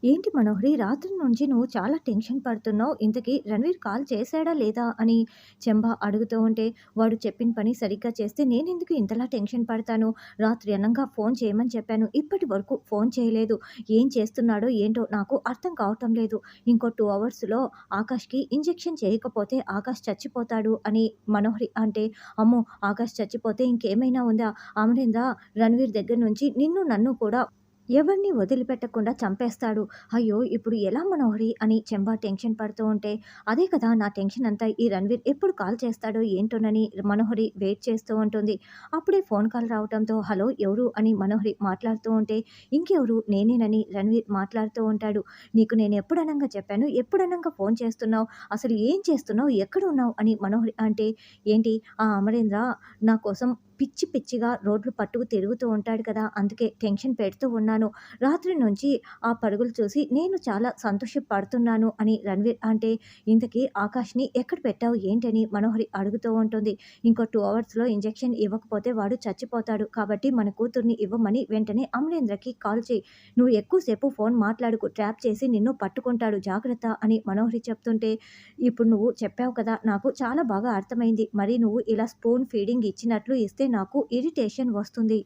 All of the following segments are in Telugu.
ఏంటి మనోహరి రాత్రి నుంచి నువ్వు చాలా టెన్షన్ పడుతున్నావు. ఇంతకీ రణ్వీర్ కాల్ చేశాడా లేదా అని చెంబ అడుగుతూ ఉంటే, వాడు చెప్పిన పని సరిగ్గా చేస్తే నేనెందుకు ఇంతలా టెన్షన్ పడతాను? రాత్రి అనంగా ఫోన్ చేయమని చెప్పాను. ఇప్పటి వరకు ఫోన్ చేయలేదు. ఏం చేస్తున్నాడో ఏంటో నాకు అర్థం కావటం లేదు. ఇంకో 2 అవర్స్‌లో ఆకాష్‌కి ఇంజెక్షన్ చేయకపోతే ఆకాష్ చచ్చిపోతాడు అని మనోహరి అంటే, అమ్మో! ఆకాష్ చచ్చిపోతే ఇంకేమైనా ఉందా? అమరేంద్ర రణ్వీర్ దగ్గర నుంచి నిన్ను నన్ను కూడా ఎవరిని వదిలిపెట్టకుండా చంపేస్తాడు. అయ్యో! ఇప్పుడు ఎలా మనోహరి అని చెంబా టెన్షన్ పడుతూ ఉంటే, అదే కదా నా టెన్షన్ అంతా ఈ రణ్వీర్ ఎప్పుడు కాల్ చేస్తాడో ఏంటోనని మనోహరి వెయిట్ చేస్తూ ఉంటుంది. అప్పుడే ఫోన్ కాల్ రావటంతో హలో! ఎవరు అని మనోహరి మాట్లాడుతూ ఉంటే, ఇంకెవరు నేనేనని రణ్వీర్ మాట్లాడుతూ ఉంటాడు. నీకు నేను ఎప్పుడనంగా చెప్పాను, ఎప్పుడనంగా ఫోన్ చేస్తున్నావు, అసలు ఏం చేస్తున్నావు, ఎక్కడున్నావు అని మనోహరి అంటే, ఏంటి ఆ అమరేంద్ర నా కోసం పిచ్చి పిచ్చిగా రోడ్లు పట్టుకు తిరుగుతూ ఉంటాడు కదా! అందుకే టెన్షన్ పెడుతూ ఉన్నాను. రాత్రి నుంచి ఆ పరుగులు చూసి నేను చాలా సంతోషపడుతున్నాను అని రణ్వీర్ అంటే, ఇంతకీ ఆకాష్‌ని ఎక్కడ పెట్టావు ఏంటని మనోహరి అడుగుతూ ఉంటుంది. ఇంకో 2 అవర్స్‌లో ఇంజెక్షన్ ఇవ్వకపోతే వాడు చచ్చిపోతాడు. కాబట్టి మన కూతుర్ని ఇవ్వమని వెంటనే అమరేంద్రకి కాల్ చెయి. నువ్వు ఎక్కువ సేపు ఫోన్ మాట్లాడకు. ట్రాప్ చేసి నిన్ను పట్టుకుంటాడు జాగ్రత్త అని మనోహరి చెప్తుంటే, ఇప్పుడు నువ్వు చెప్పావు కదా! నాకు చాలా బాగా అర్థమైంది. మరి నువ్వు ఇలా స్పూన్ ఫీడింగ్ ఇచ్చినట్లు ఇస్తే నాకు ఇరిటేషన్ వస్తుంది.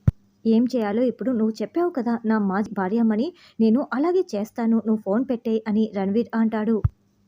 ఏం చేయాలో ఇప్పుడు నువ్వు చెప్పావు కదా! నా భార్యమ్మని నేను అలాగే చేస్తాను. నువ్వు ఫోన్ పెట్టేయి అని రణ్వీర్ అంటాడు.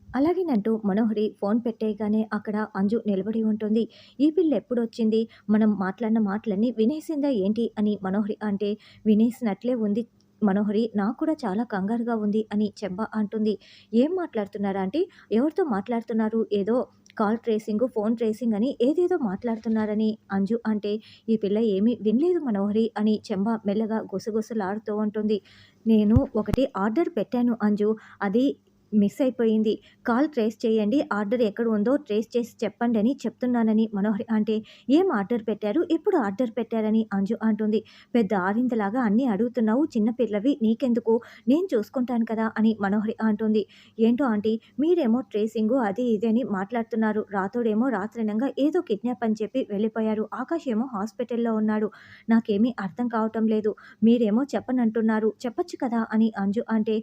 అలాగేనంటూ మనోహరి ఫోన్ పెట్టేయగానే అక్కడ అంజు నిలబడి ఉంటుంది. ఈ పిల్ల ఎప్పుడొచ్చింది? మనం మాట్లాడిన మాటలన్నీ వినేసిందా ఏంటి? అని మనోహరి అంటే, వినేసినట్లే ఉంది మనోహరి. నాకు కూడా చాలా కంగారుగా ఉంది అని చెంబ అంటుంది. ఏం మాట్లాడుతున్నారా ఆంటీ? ఎవరితో మాట్లాడుతున్నారు? ఏదో కాల్ ట్రేసింగు, ఫోన్ ట్రేసింగ్ అని ఏదేదో మాట్లాడుతున్నారని అంజు అంటే, ఈ పిల్ల ఏమీ వినలేదు మనోహరి అని చెంబ మెల్లగా గుసగుసలాడుతూ ఉంటుంది. నేను ఒకటి ఆర్డర్ పెట్టాను అంజు. అది మిస్ అయిపోయింది. కాల్ ట్రేస్ చేయండి. ఆర్డర్ ఎక్కడ ఉందో ట్రేస్ చేసి చెప్పండి అని చెప్తున్నానని మనోహరి అంటే, ఏం ఆర్డర్ పెట్టారు? ఎప్పుడు ఆర్డర్ పెట్టారని అంజు అంటుంది. పెద్ద ఆరిందలాగా అన్నీ అడుగుతున్నావు. చిన్న పిల్లవి నీకెందుకు? నేను చూసుకుంటాను కదా అని మనోహరి అంటుంది. ఏంటో ఆంటీ మీరేమో ట్రేసింగు అది ఇది అని మాట్లాడుతున్నారు. రాతోడేమో రాత్రనంగా ఏదో కిడ్నాప్ అని చెప్పి వెళ్ళిపోయారు. ఆకాష్ ఏమో హాస్పిటల్‌లో ఉన్నాడు. నాకేమీ అర్థం కావటం లేదు. మీరేమో చెప్పనంటున్నారు. చెప్పొచ్చు కదా అని అంజు అంటే,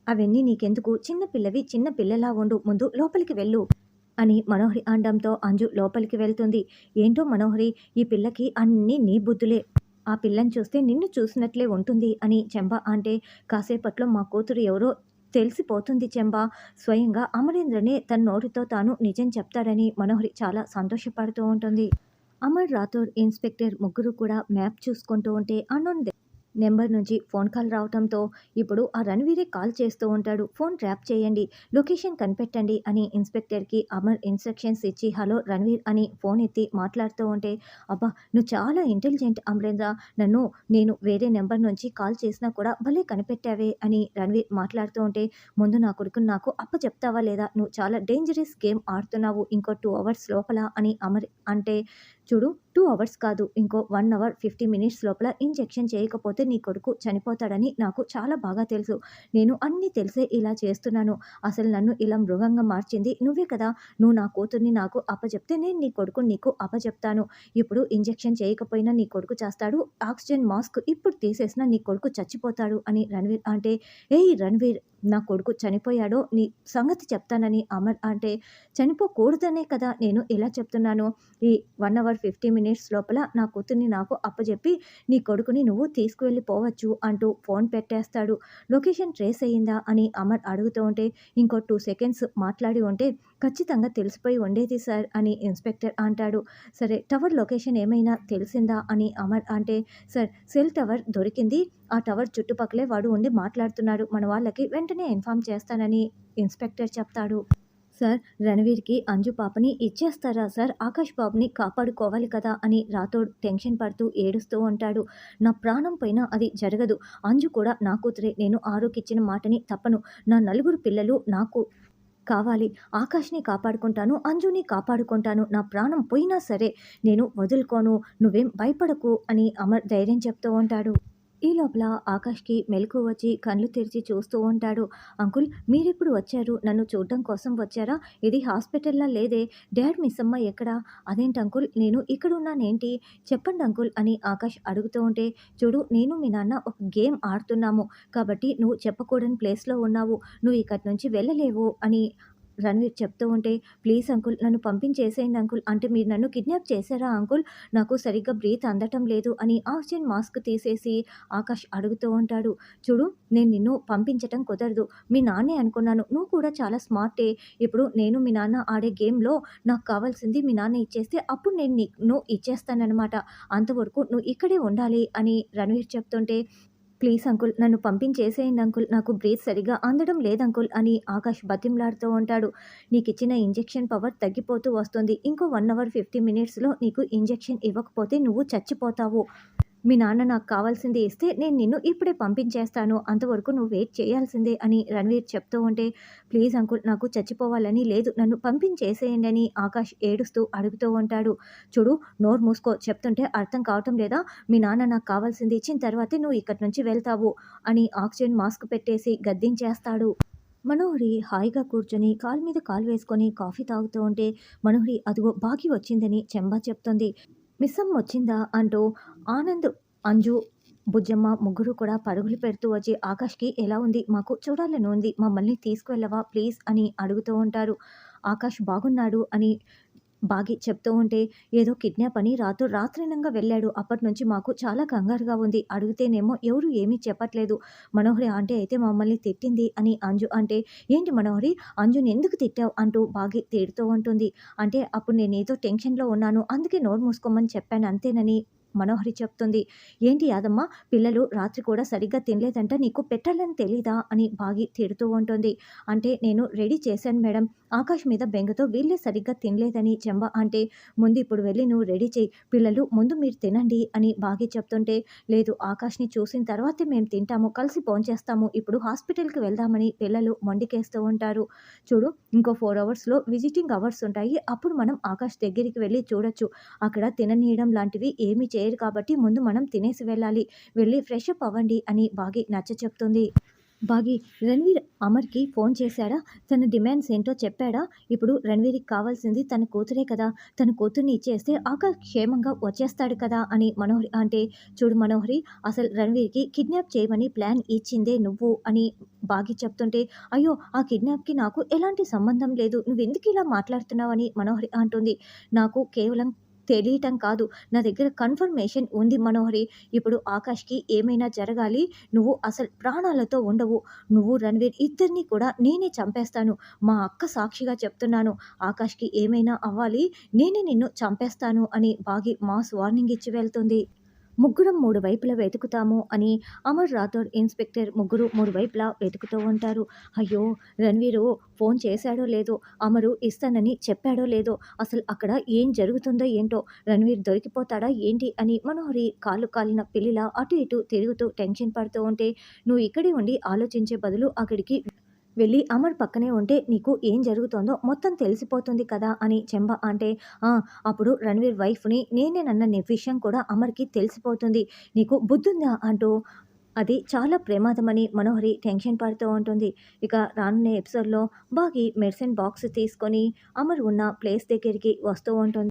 అవన్నీ నీకెందుకు? చిన్న పిల్లవి చిన్న పిల్లలా ఉండు. ముందు లోపలికి వెళ్ళు అని మనోహరి అనడంతో అంజు లోపలికి వెళ్తుంది. ఏంటో మనోహరి ఈ పిల్లకి అన్నీ నీ బుద్ధులే. ఆ పిల్లని చూస్తే నిన్ను చూసినట్లే ఉంటుంది అని చెంబ అంటే, కాసేపట్లో మా కూతురు ఎవరో తెలిసిపోతుంది చెంబ. స్వయంగా అమరేంద్రనే తన నోటితో తాను నిజం చెప్తాడని మనోహరి చాలా సంతోషపడుతూ ఉంటుంది. అమర్ రాథోడ్, ఇన్స్‌పెక్టర్ ముగ్గురు కూడా మ్యాప్ చూసుకుంటూ ఉంటే అన్నోన్ నెంబర్ నుంచి ఫోన్ కాల్ రావటంతో ఇప్పుడు ఆ రణ్వీరే కాల్ చేస్తూ ఉంటాడు. ఫోన్ ట్రాప్ చేయండి, లొకేషన్ కనిపెట్టండి అని ఇన్స్‌పెక్టర్‌కి అమర్ ఇన్‌స్ట్రక్షన్స్ ఇచ్చి హలో రణ్వీర్ అని ఫోన్ ఎత్తి మాట్లాడుతూ ఉంటే, అబ్బా! నువ్వు చాలా ఇంటెలిజెంట్ అమరేంద్ర. నేను వేరే నెంబర్ నుంచి కాల్ చేసినా కూడా భలే కనిపెట్టావే అని రణ్వీర్ మాట్లాడుతూ ఉంటే, ముందు నా కొడుకుని నాకు అప్పచెప్తావా లేదా? నువ్వు చాలా డేంజరస్ గేమ్ ఆడుతున్నావు. ఇంకో 2 అవర్స్ లోపల అని అమర్ అంటే, చూడు 2 అవర్స్ కాదు. ఇంకో 1 అవర్ 50 మినిట్స్ లోపల ఇంజెక్షన్ చేయకపోతే నీ కొడుకు చనిపోతాడని నాకు చాలా బాగా తెలుసు. నేను అన్నీ తెలిసే ఇలా చేస్తున్నాను. అసలు నన్ను ఇలా మృగంగా మార్చింది నువ్వే కదా! నువ్వు నా కూతుర్ని నాకు అప్పజెప్తే నేను నీ కొడుకుని నీకు అప్పజెప్తాను. ఇప్పుడు ఇంజెక్షన్ చేయకపోయినా నీ కొడుకు చేస్తాడు. ఆక్సిజన్ మాస్క్ ఇప్పుడు తీసేసినా నీ కొడుకు చచ్చిపోతాడు అని రణ్వీర్ అంటే, ఏయ్ రణ్వీర్ నా కొడుకు చనిపోయాడో నీ సంగతి చెప్తానని అమర్ అంటే, చనిపోకూడదనే కదా నేను ఇలా చెప్తున్నాను. ఈ 1 అవర్ 50 మినిట్స్ లోపల నా కూతుర్ని నాకు అప్పజెప్పి నీ కొడుకుని నువ్వు తీసుకువెళ్ళిపోవచ్చు అంటూ ఫోన్ పెట్టేస్తాడు. లొకేషన్ ట్రేస్ అయ్యిందా అని అమర్ అడుగుతూ ఉంటే, ఇంకో 2 సెకండ్స్ మాట్లాడి ఉంటే ఖచ్చితంగా తెలిసిపోయి ఉండేది సార్ అని ఇన్స్‌పెక్టర్ అంటాడు. సరే టవర్ లొకేషన్ ఏమైనా తెలిసిందా అని అమర్ అంటే, సార్ సెల్ టవర్ దొరికింది. ఆ టవర్ చుట్టుపక్కలే వాడు ఉండి మాట్లాడుతున్నాడు. మన వాళ్ళకి వెంటనే ఇన్ఫార్మ్ చేస్తానని ఇన్స్‌పెక్టర్ చెప్తాడు. సార్ రణవీర్‌కి అంజు పాపని ఇచ్చేస్తారా సార్? ఆకాష్ బాబుని కాపాడుకోవాలి కదా! అని రాథోడ్ టెన్షన్ పడుతూ ఏడుస్తూ ఉంటాడు. నా ప్రాణం పోయినా అది జరగదు. అంజు కూడా నా కూతురే. నేను ఆరుకిచ్చిన మాటని తప్పను. నా నలుగురు పిల్లలు నాకు కావాలి. ఆకాష్‌ని కాపాడుకుంటాను. అంజుని కాపాడుకుంటాను. నా ప్రాణం పోయినా సరే నేను వదులుకోను. నువ్వేం భయపడకు అని అమర్ ధైర్యం చెప్తూ ఉంటాడు. ఈ లోపల ఆకాష్‌కి మెలకువ వచ్చి కళ్ళు తెరిచి చూస్తూ ఉంటాడు. "అంకుల్ మీరెప్పుడు వచ్చారు? నన్ను చూడడం కోసం వచ్చారా? ఇది హాస్పిటల్‌లా లేదే! డాడ్, మిస్సమ్మ ఎక్కడ?" "అదేంటి అంకుల్ నేను ఇక్కడున్నానేంటి? చెప్పండి అంకుల్" అని ఆకాష్ అడుగుతూ ఉంటే, "చూడు నేను మీ నాన్న ఒక గేమ్ ఆడుతున్నాము. కాబట్టి నువ్వు చెప్పకూడని ప్లేస్‌లో ఉన్నావు. నువ్వు ఇక్కడి నుంచి వెళ్ళలేవు" అని రణ్వీర్ చెప్తూ ఉంటే, "ప్లీజ్ అంకుల్ నన్ను పంపించేసేయండి అంకుల్. అంటే మీరు నన్ను కిడ్నాప్ చేశారా అంకుల్? నాకు సరిగ్గా బ్రీత్ అందటం లేదు" అని ఆక్సిజన్ మాస్క్ తీసేసి ఆకాష్ అడుగుతూ ఉంటాడు. "చూడు నేను నిన్ను పంపించటం కుదరదు. మీ నాన్నే అనుకున్నాను. నువ్వు కూడా చాలా స్మార్టే. ఇప్పుడు నేను మీ నాన్న ఆడే గేమ్‌లో నాకు కావాల్సింది మీ నాన్న ఇచ్చేస్తే అప్పుడు నేను నీకు ఇచ్చేస్తాననమాట. అంతవరకు నువ్వు ఇక్కడే ఉండాలి" అని రణ్వీర్ చెప్తుంటే, "ప్లీజ్ అంకుల్ నన్ను పంపించేసేయండి అంకుల్. నాకు బ్రీత్ సరిగ్గా అందడం లేదంకుల్" అని ఆకాష్ బతిమలాడుతూ ఉంటాడు. "నీకిచ్చిన ఇంజెక్షన్ పవర్ తగ్గిపోతూ వస్తుంది. ఇంకో 1 అవర్ 50 మినిట్స్‌లో నీకు ఇంజెక్షన్ ఇవ్వకపోతే నువ్వు చచ్చిపోతావు. మీ నాన్న నాకు కావాల్సింది ఇస్తే నేను నిన్ను ఇప్పుడే పంపించేస్తాను. అంతవరకు నువ్వు వెయిట్ చేయాల్సిందే" అని రణ్వీర్ చెప్తూ ఉంటే, "ప్లీజ్ అంకుల్ నాకు చచ్చిపోవాలని లేదు. నన్ను పంపించేసేయండి" అని ఆకాష్ ఏడుస్తూ అడుగుతూ ఉంటాడు. "చూడు నోరు మూసుకో. చెప్తుంటే అర్థం కావటం లేదా? మీ నాన్న నాకు కావాల్సింది ఇచ్చిన తర్వాతే నువ్వు ఇక్కడి నుంచి వెళ్తావు" అని ఆక్సిజన్ మాస్క్ పెట్టేసి గద్దించేస్తాడు. మనోహరి హాయిగా కూర్చొని కాలు మీద కాలు వేసుకొని కాఫీ తాగుతూ ఉంటే, మనోహరి అదిగో బాగి వచ్చిందని చెంబా చెప్తుంది. "మిస్సమ్మ వచ్చిందా?" అంటూ ఆనంద్, అంజు, బుజ్జమ్మ ముగ్గురు కూడా పరుగులు పెడుతూ వచ్చి, "ఆకాష్‌కి ఎలా ఉంది? మాకు చూడాలని ఉంది. మమ్మల్ని తీసుకువెళ్ళవా ప్లీజ్" అని అడుగుతూ ఉంటారు. "ఆకాష్ బాగున్నాడు" అని బాగి చెప్తూ ఉంటే, "ఏదో కిడ్నాప్ అని రాత్రనంగా వెళ్ళాడు. అప్పటినుంచి మాకు చాలా కంగారుగా ఉంది. అడిగితేనేమో ఎవరు ఏమీ చెప్పట్లేదు. మనోహరి ఆంటీ అయితే మమ్మల్ని తిట్టింది" అని అంజు అంటే, "ఏంటి మనోహరి అంజుని ఎందుకు తిట్టావు?" అంటూ బాగి తిడుతూ ఉంటుంది. "అంటే అప్పుడు నేనేదో టెన్షన్‌లో ఉన్నాను. అందుకే నోరు మూసుకోమని చెప్పాను అంతేనని" మనోహరి చెప్తుంది. "ఏంటి యాదమ్మ పిల్లలు రాత్రి కూడా సరిగ్గా తినలేదంట. నీకు పెట్టాలని తెలీదా?" అని బాగి తిడుతూ ఉంటుంది. "అంటే నేను రెడీ చేశాను మేడం. ఆకాష్ మీద బెంగతో వీళ్ళే సరిగ్గా తినలేదని" చెంబ అంటే, "ముందు ఇప్పుడు వెళ్ళి నువ్వు రెడీ చెయ్యి. పిల్లలు ముందు మీరు తినండి" అని బాగి చెప్తుంటే, "లేదు ఆకాష్‌ని చూసిన తర్వాతే మేము తింటాము. కలిసి భోంచేస్తాము. ఇప్పుడు హాస్పిటల్‌కి వెళ్దామని" పిల్లలు మొండికేస్తూ ఉంటారు. "చూడు ఇంకో 4 అవర్స్‌లో విజిటింగ్ అవర్స్ ఉంటాయి. అప్పుడు మనం ఆకాష్ దగ్గరికి వెళ్లి చూడొచ్చు. అక్కడ తిననీయడం లాంటివి ఏమీ చేయరు కాబట్టి ముందు మనం తినేసి వెళ్ళాలి. వెళ్ళి ఫ్రెష్ అప్ అవ్వండి" అని బాగి నచ్చచెప్తుంది. బాగి, "రణ్వీర్ అమర్‌కి ఫోన్ చేశాడా? తన డిమాండ్స్ ఏంటో చెప్పాడా? ఇప్పుడు రణ్వీర్‌కి కావాల్సింది తన కూతురే కదా! తన కూతుర్ని ఇచ్చేస్తే ఆకాష్ క్షేమంగా వచ్చేస్తాడు కదా" అని మనోహరి అంటే, "చూడు మనోహరి అసలు రణ్వీర్‌కి కిడ్నాప్ చేయమని ప్లాన్ ఇచ్చిందే నువ్వు" అని బాగి చెప్తుంటే, "అయ్యో! ఆ కిడ్నాప్‌కి నాకు ఎలాంటి సంబంధం లేదు. నువ్వెందుకు ఇలా మాట్లాడుతున్నావు" అని మనోహరి అంటుంది. "నాకు కేవలం తెలియటం కాదు. నా దగ్గర కన్ఫర్మేషన్ ఉంది మనోహరి. ఇప్పుడు ఆకాష్‌కి ఏమైనా జరగాలి. నువ్వు అసలు ప్రాణాలతో ఉండవు. నువ్వు, రణ్వీర్ ఇద్దరిని కూడా నేనే చంపేస్తాను. మా అక్క సాక్షిగా చెప్తున్నాను. ఆకాష్‌కి ఏమైనా అవ్వాలి. నేనే నిన్ను చంపేస్తాను" అని బాగి మాస్ వార్నింగ్ ఇచ్చి వెళ్తుంది. ముగ్గురం 3 వైపులా వెతుకుతాము అని అమర్ రాథోడ్, ఇన్స్‌పెక్టర్ ముగ్గురు 3 వైపులా వెతుకుతూ ఉంటారు. అయ్యో! రణ్వీరు ఫోన్ చేశాడో లేదో, అమరు ఇస్తానని చెప్పాడో లేదో, అసలు అక్కడ ఏం జరుగుతుందో ఏంటో, రణ్వీర్ దొరికిపోతాడా ఏంటి అని మనోహరి కాళ్ళు కాలిన పిల్లిలా అటు ఇటు తిరుగుతూ టెన్షన్ పడుతూ ఉంటే, "నువ్వు ఇక్కడే ఉండి ఆలోచించే బదులు అక్కడికి వెళ్ళి అమర్ పక్కనే ఉంటే నీకు ఏం జరుగుతోందో మొత్తం తెలిసిపోతుంది కదా" అని చెంబ అంటే, "ఆ! అప్పుడు రణ్వీర్ వైఫ్‌ని నేనేనన్న విషయం కూడా అమర్‌కి తెలిసిపోతుంది. నీకు బుద్ధుందా?" అంటూ అది చాలా ప్రమాదమని మనోహరి టెన్షన్ పడుతూ ఉంటుంది. ఇక రానున్న ఎపిసోడ్‌లో బాగి మెడిసిన్ బాక్స్ తీసుకొని అమర్ ఉన్న ప్లేస్ దగ్గరికి వస్తూ ఉంటుంది.